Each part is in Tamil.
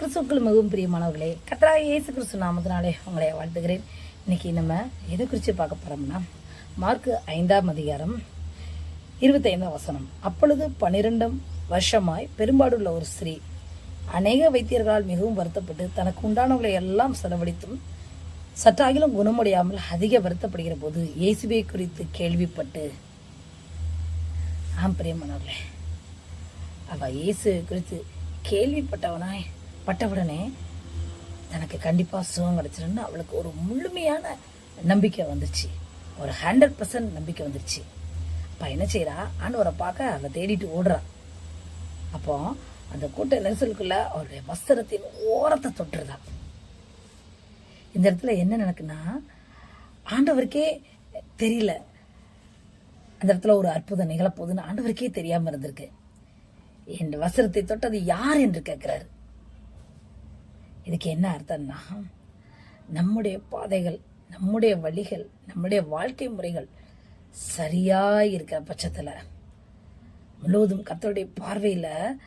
கிறிஸ்துவுக்குள் மிகவும் பிரியமானவர்களே, கர்த்தராகிய இயேசு கிறிஸ்து நாமத்தினாலே உங்களை வாழ்த்துகிறேன். இன்னைக்கு நம்ம எதை குறித்து பார்க்க போறோம்னா, மார்க்கு 5ஆம் அதிகாரம் 25ஆம் வசனம். அப்பொழுது 12 வருஷமாய் பெரும்பாடுள்ள ஒரு ஸ்திரீ அநேக வைத்தியர்களால் மிகவும் வருத்தப்பட்டு தனக்கு உண்டானவர்களை எல்லாம் செலவழித்தும் சற்றாகிலும் குணமடையாமல் அதிக வருத்தப்படுகிற போது இயேசுவை குறித்து கேள்விப்பட்டு, பிரியமானவர்களே, அவ இயேசு குறித்து கேள்விப்பட்டவனாய் பட்டவுடனே தனக்கு கண்டிப்பாக சுகம் கிடச்சிருன்னு அவளுக்கு ஒரு முழுமையான நம்பிக்கை வந்துருச்சு. ஒரு 100% நம்பிக்கை வந்துருச்சு. அப்போ என்ன செய்கிறா, ஆண்டவரை பார்க்க அவளை தேடிட்டு ஓடுறா. அப்போ அந்த கூட்ட நெரிசலுக்குள்ள அவருடைய வஸ்திரத்தின் ஓரத்தை தொட்டுருதா. இந்த இடத்துல என்ன நடக்குன்னா, ஆண்டவருக்கே தெரியல அந்த இடத்துல ஒரு அற்புதம் நிகழப்போகுதுன்னு ஆண்டவருக்கே தெரியாமல் இருந்திருக்கு. என் வஸ்திரத்தை தொட்டது யார் என்று கேட்கிறாரு. இதுக்கு என்ன அர்த்தம்னா, நம்முடைய பாதைகள், நம்முடைய வழிகள், நம்முடைய வாழ்க்கை முறைகள் சரியாய் இருக்கிற பட்சத்தில், முழுவதும் கர்த்தருடைய பார்வையில்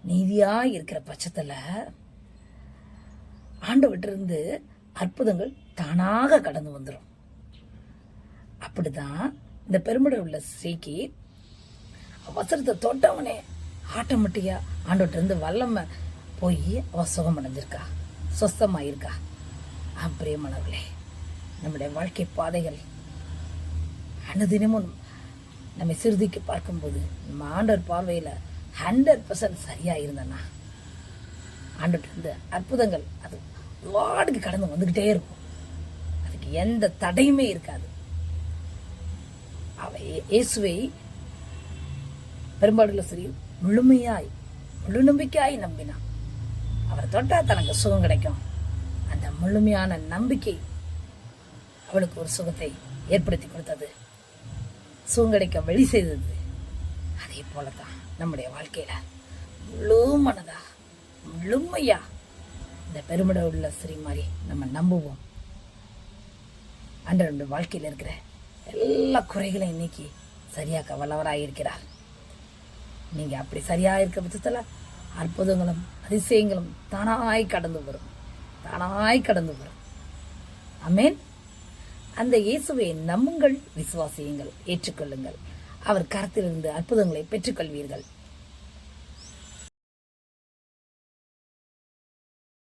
நீதியாய் இருக்கிற பட்சத்தில், ஆண்டவற்றிலிருந்து அற்புதங்கள் தானாக கடந்து வந்துடும். அப்படிதான் இந்த பெருமிட உள்ள ஸ்ரீக்கு வஸ்திரத்தை தொட்டவனே ஆட்டோமேட்டிக்கா ஆண்டவற்றிலிருந்து வல்லமை போய் அவ சுகம் அடைஞ்சிருக்கா, சொஸ்தமாயிருக்கா. பிரியமானவர்களே, நம்முடைய வாழ்க்கை பாதைகள் அனுதினமும் நம்மை சிறுதிக்கு பார்க்கும்போது நம்ம ஆண்டவர் பார்வையில் 100% சரியா இருந்தனா, ஆண்டவற்றிலிருந்து அற்புதங்கள் அது வாடுக்கு கடந்து வந்துகிட்டே இருக்கும். அதுக்கு எந்த தடையுமே இருக்காது. அவ இயேசுவை பெரும்பாடுள்ள சரி முழுமையாய் முழு நம்பிக்கையாய் நம்பினான். அவரை தொட்டா தனக்கு சுகம் கிடைக்கும். அந்த முழுமையான நம்பிக்கை அவளுக்கு ஒரு சுகத்தை ஏற்படுத்தி கொடுத்தது, சுகம் கிடைக்க வழி செய்தது. அதே போலதான் நம்முடைய வாழ்க்கையில முழு மனதா முழுமையா இந்த பெருமிட உள்ள ஸ்ரீ மாதிரி நம்ம நம்புவோம். அன்று வாழ்க்கையில் இருக்கிற எல்லா குறைகளையும் இன்னைக்கு சரியாக்க வல்லவராயிருக்கிறார். நீங்க அப்படி சரியா இருக்க பட்சத்துல அற்புதங்களும் அதிசயங்களும் தானாய் கடந்து வரும், தானாய் கடந்து வரும். ஆமென். அந்த இயேசுவை நம்புங்கள், விசுவாசியுங்கள், ஏற்றுக்கொள்ளுங்கள். அவர் கரத்திலிருந்து அற்புதங்களை பெற்றுக்கொள்வீர்கள்.